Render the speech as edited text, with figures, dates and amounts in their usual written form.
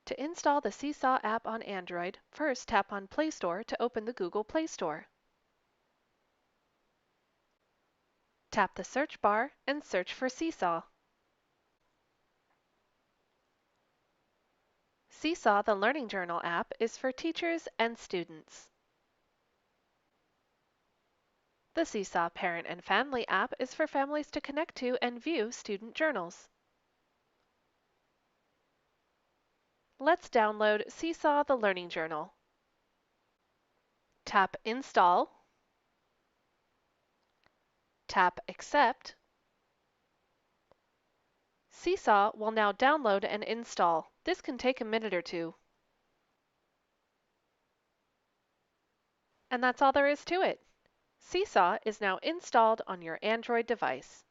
To install the Seesaw app on Android, first tap on Play Store to open the Google Play Store. Tap the search bar and search for Seesaw. Seesaw, the Learning Journal app, is for teachers and students. The Seesaw Parent and Family app is for families to connect to and view student journals. Let's download Seesaw, the Learning Journal. Tap Install. Tap Accept. Seesaw will now download and install. This can take a minute or two. And that's all there is to it. Seesaw is now installed on your Android device.